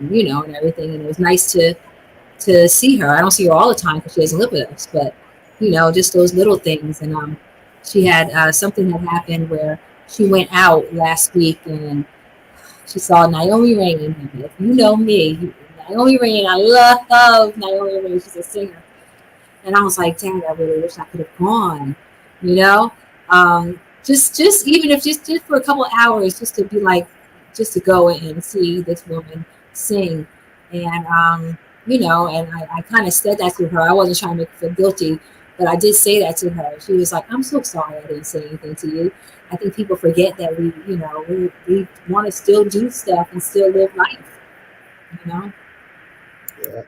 everything. And it was nice to see her. I don't see her all the time because she doesn't live with us, but just those little things. And she had something that happened where she went out last week and she saw Naomi Rain. And if you know me, Naomi Rain, I love Naomi Rain. She's a singer. And I was like, dang, I really wish I could have gone, you know? Just even if just for a couple of hours, just to be like, just to go and see this woman sing. And, and I kind of said that to her. I wasn't trying to make her feel guilty, but I did say that to her. She was like, I'm so sorry I didn't say anything to you. I think people forget that we want to still do stuff and still live life, you know? Yeah.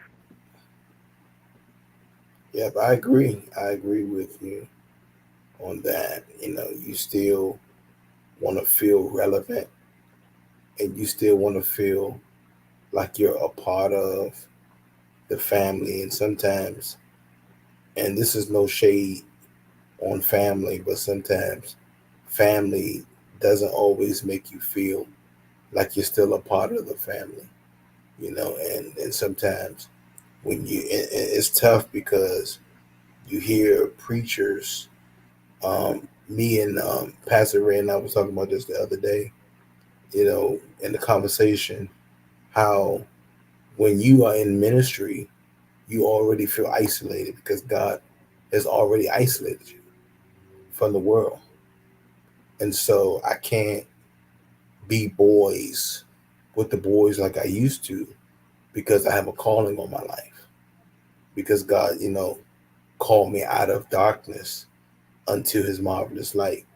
Yep. I agree. I agree with you on that. You still want to feel relevant, and you still want to feel like you're a part of the family. And sometimes, and this is no shade on family, but sometimes family doesn't always make you feel like you're still a part of the family, and sometimes it's tough because you hear preachers, me and Pastor Ray and I was talking about this the other day, in the conversation, how when you are in ministry, you already feel isolated because God has already isolated you from the world. And so I can't be boys with the boys like I used to, because I have a calling on my life. Because God, called me out of darkness unto his marvelous light.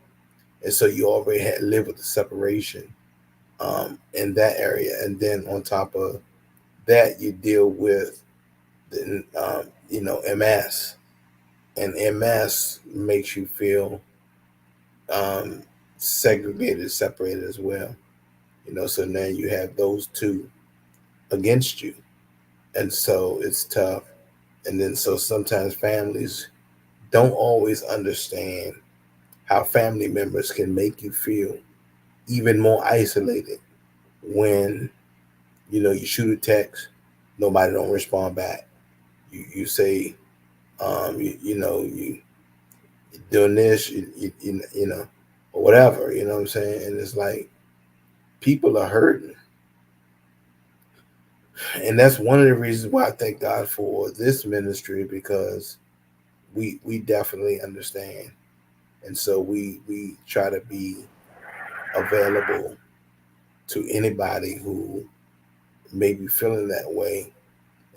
And so you already had lived with the separation, in that area. And then on top of that, you deal with the, MS. And MS makes you feel um, segregated, separated as well. So now you have those two against you. And so it's tough. And then so sometimes families don't always understand how family members can make you feel even more isolated when you shoot a text, nobody don't respond back. You say, you doing this, or whatever. You know what I'm saying? And it's like people are hurting, and that's one of the reasons why I thank God for this ministry, because we definitely understand, and so we try to be available to anybody who may be feeling that way.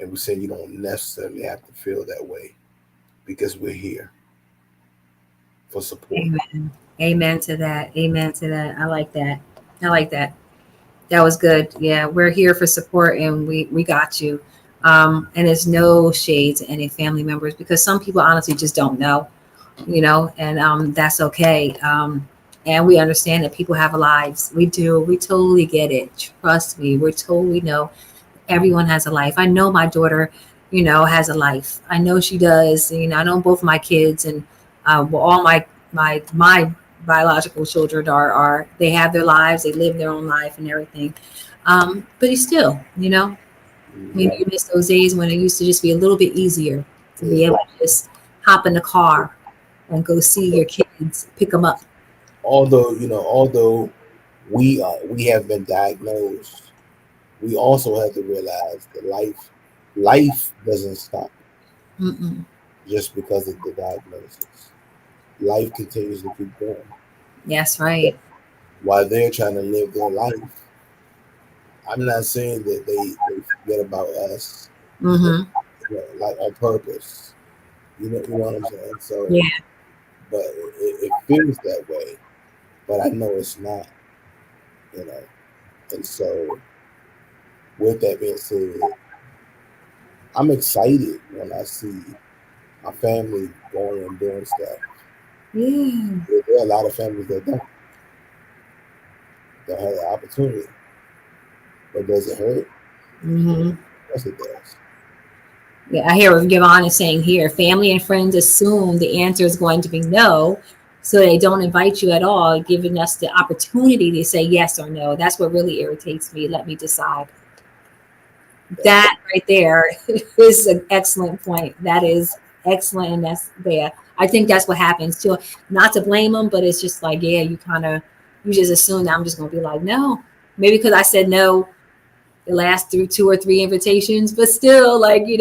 And we say you don't necessarily have to feel that way because we're here for support. Amen. Amen to that. Amen to that. I like that. I like that. That was good. Yeah, we're here for support, and we got you. And there's no shade to any family members because some people honestly just don't know, and that's okay. And we understand that people have lives. We do. We totally get it. Trust me. We totally know everyone has a life. I know my daughter, has a life. I know she does. I know both my kids and well, all my biological children are they have their lives. They live their own life and everything. But you still, Mhm. you miss those days when it used to just be a little bit easier to Yeah. be able to just hop in the car and go see your kids, pick them up. Although we have been diagnosed, we also have to realize that life doesn't stop Mm-mm. just because of the diagnosis. Life continues to keep going. That's right. While they're trying to live their life, I'm not saying that they forget about us, but Mm-hmm. like on purpose. You know what I'm saying? So, Yeah. but it feels that way, but I know it's not. You know, and so with that being said, I'm excited when I see my family going and doing stuff. Yeah. There are a lot of families that don't have the opportunity, but does it hurt? Mm-hmm. Yes, it does. Yeah, I hear Yvonne is saying here, family and friends assume the answer is going to be no, so they don't invite you at all, giving us the opportunity to say yes or no. That's what really irritates me. Let me decide. That That right there is an excellent point. That is excellent, and that's there. I think that's what happens too. Not to blame them, but it's just like, yeah, you just assume that I'm just going to be like, no. Maybe because I said no it lasts through 2 or 3 invitations, but still, like, you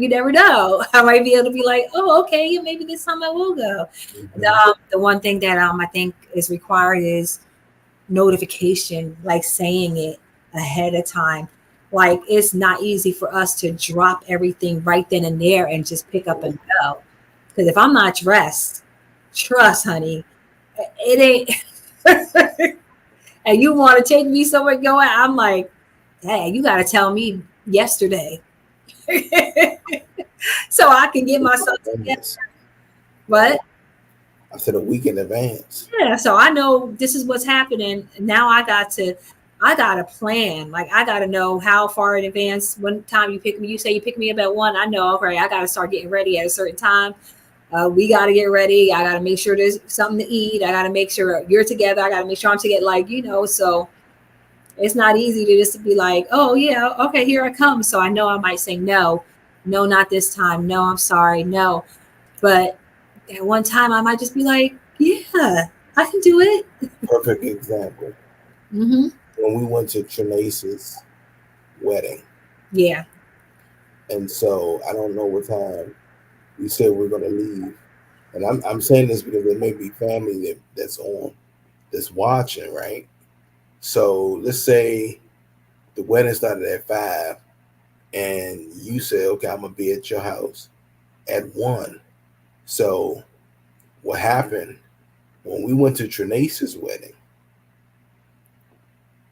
never know. I might be able to be like, oh, okay, maybe this time I will go. mhm. The one thing that I think is required is notification, like saying it ahead of time. Like it's not easy for us to drop everything right then and there and just pick up and go. Because if I'm not dressed, trust, honey, it ain't. And you want to take me somewhere going, I'm like, hey, you got to tell me yesterday so I can get myself together. Advance, right? But I said a week in advance. yeah, so I know this is what's happening. Now I got to plan. Like I got to know how far in advance. When time you pick me, you say you pick me up at 1. I know, okay, I got to start getting ready at a certain time. We got to get ready. I got to make sure there's something to eat. I got to make sure you're together. I got to make sure I'm together. Like, so it's not easy to just be like, oh yeah, okay, here I come. So I know I might say no, no, not this time. No, I'm sorry, no. But at one time I might just be like, yeah, I can do it. Perfect example. Mm-hmm. When we went to Trinace's wedding, Yeah. and so I don't know what time we said we're gonna leave. And I'm saying this because there may be family that's watching, right? So let's say the wedding started at 5 and you say, okay, I'm gonna be at your house at 1. So what happened when we went to Trinace's wedding?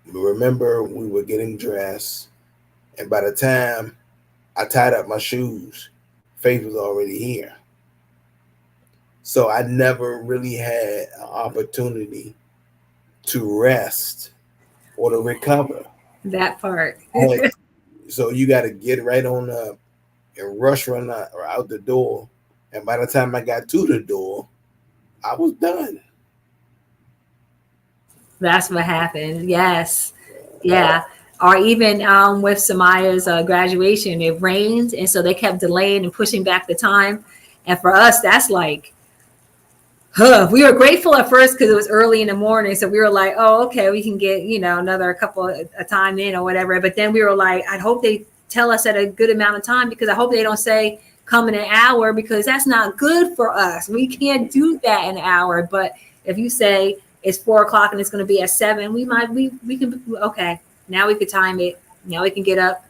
Remember, we were getting dressed, and by the time I tied up my shoes, Faith was already here. So I never really had an opportunity to rest or to recover. That part. I had, so you got to get right on up and rush run out, or out the door. And by the time I got to the door, I was done. That's what happened. Yes. Yeah. Or even with Samaya's graduation, it rained. And so they kept delaying and pushing back the time. And for us, that's like, we were grateful at first because it was early in the morning. So we were like, oh, okay, we can get, another couple of a time in or whatever. But then we were like, I hope they tell us at a good amount of time because I hope they don't say come in an hour because that's not good for us. We can't do that in an hour. But if you say it's 4 o'clock and it's going to be at 7, we can, okay, now we can time it. Now we can get up.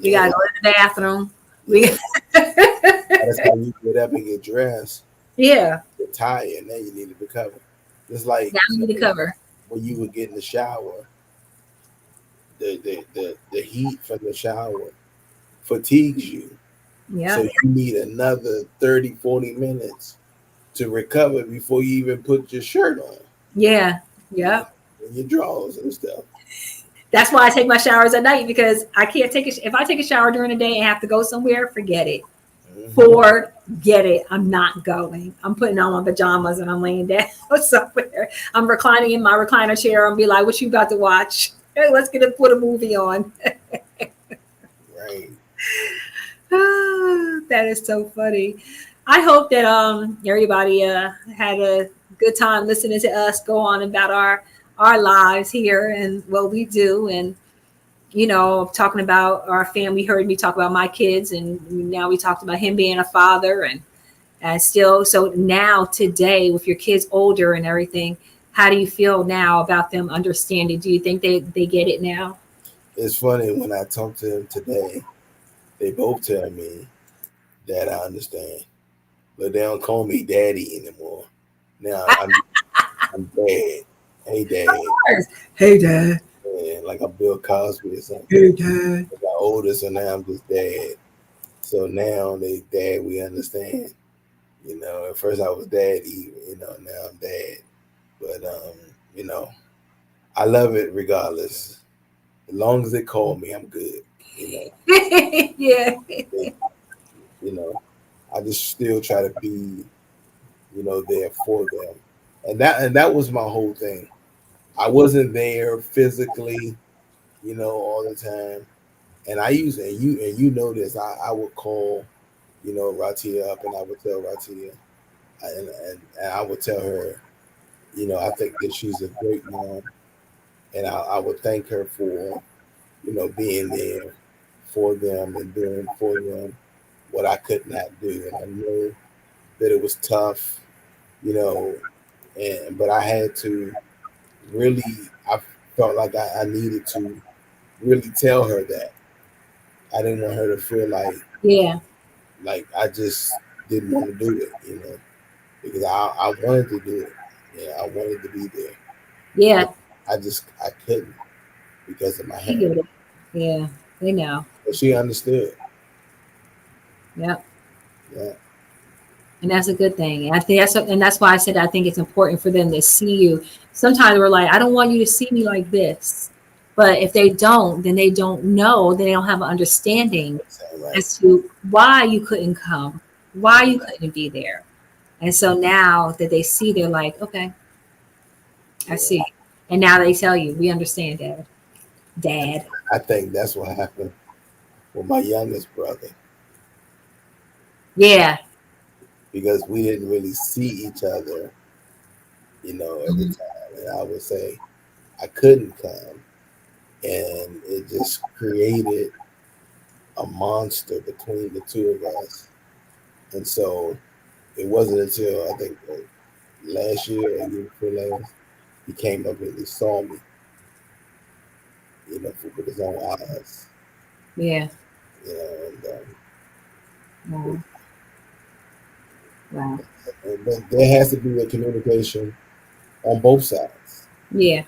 We Yeah. got to go to the bathroom. Yeah. That's how you get up and get dressed. Yeah. Get tired, and then you need to recover. It's like, Now we need to cover. when you would get in the shower, the heat from the shower fatigues you. Yeah. So you need another 30, 40 minutes to recover before you even put your shirt on. Yeah. Yeah. And your drawers and stuff. That's why I take my showers at night, because I can't take it. If I take a shower during the day and have to go somewhere, forget it. Forget it. I'm not going. I'm putting on my pajamas and I'm laying down somewhere. I'm reclining in my recliner chair and be like, what you about to watch? Hey, let's put a movie on. Right. That is so funny. I hope that everybody had a good time listening to us go on about our lives here and what we do, and talking about our family. Heard me talk about my kids, and now we talked about him being a father, and still. So now today, with your kids older and everything, how do you feel now about them understanding? Do you think they get it now? It's funny, when I talk to them today, they both tell me that I understand, but they don't call me daddy anymore. Now I'm dad. Hey, dad. Hey, dad. Yeah, like I'm Bill Cosby or something. Hey, dad. I got older, so now I'm just dad. So now they dad, we understand. At first I was daddy, now I'm dad. But I love it regardless. As long as they call me, I'm good. Yeah. I just still try to be, there for them. And that was my whole thing. I wasn't there physically, all the time. And I used, and you know this, I would call, Ratia up, and I would tell Ratia, and I would tell her, I think that she's a great mom, and I would thank her for, being there for them and doing for them what I could not do. And I know that it was tough, but I had to really, I felt like I needed to really tell her that. I didn't want her to feel Yeah. like I just didn't want to do it, because I wanted to do it. Yeah, I wanted to be there. Yeah. I couldn't because of my He hair. get it. Yeah. They know. But she understood. Yep. Yeah. And that's a good thing. And I think that's why I said I think it's important for them to see you. Sometimes we're like, I don't want you to see me like this. But if they don't, then they don't know. Then they don't have an understanding Right. as to why you couldn't come, why you couldn't be there. And so now that they see, they're like, okay, I see. And now they tell you, we understand, Dad. I think that's what happened with my youngest brother, Yeah. because we didn't really see each other, at the time. And I would say I couldn't come, and it just created a monster between the two of us. And so it wasn't until, I think, last year or year before last, he came up and he saw me, with his own eyes. Yeah. And Wow. but there has to be a communication on both sides. Yeah.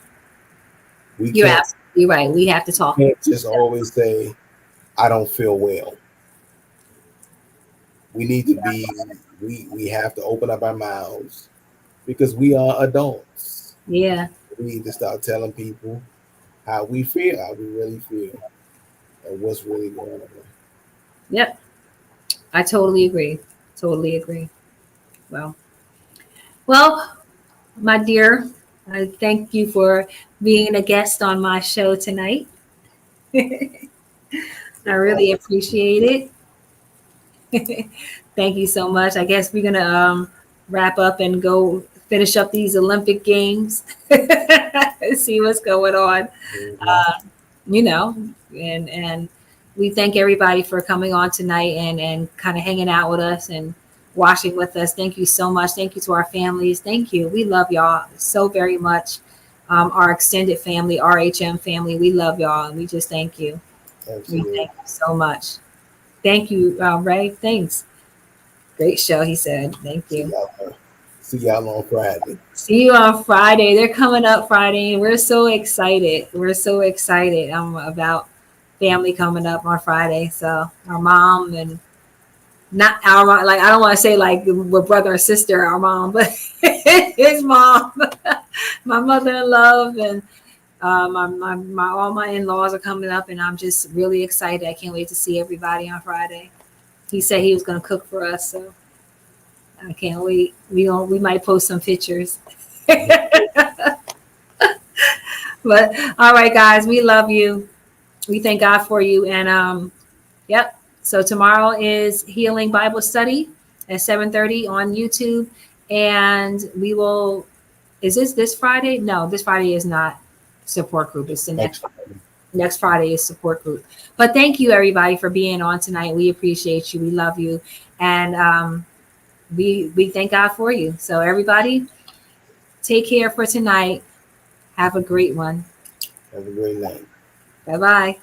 You're absolutely right. We have to talk. Can't just always say, I don't feel well. We need to be, we have to open up our mouths, because we are adults. Yeah. We need to start telling people how we feel, how we really feel, and what's really going on. Yep. I totally agree. Totally agree. Well, my dear, I thank you for being a guest on my show tonight. I really appreciate it. Thank you so much. I guess we're gonna wrap up and go finish up these Olympic games, see what's going on. And we thank everybody for coming on tonight and kind of hanging out with us and watching with us. Thank you so much. Thank you to our families. Thank you. We love y'all so very much. Our extended family, RHM family, we love y'all, and we just thank you. We Absolutely. thank you so much. Thank you, Ray. Thanks. Great show, he said. Thank See you. y'all. See y'all on Friday. See you on Friday. They're coming up Friday, and we're so excited. We're so excited about family coming up on Friday. So our mom and not our mom, like I don't want to say like we're brother and sister, our mom, but his mom, my mother-in-law, and my all my in-laws are coming up, and I'm just really excited. I can't wait to see everybody on Friday. He said he was going to cook for us, so I can't wait. We might post some pictures. But all right, guys, we love you. We thank God for you, and yep. So tomorrow is Healing Bible Study at 7:30 on YouTube, and we will. Is this Friday? No, this Friday is not support group. It's the next Friday is support group. But thank you everybody for being on tonight. We appreciate you. We love you, and we thank God for you. So everybody, take care for tonight. Have a great one. Have a great night. Bye bye.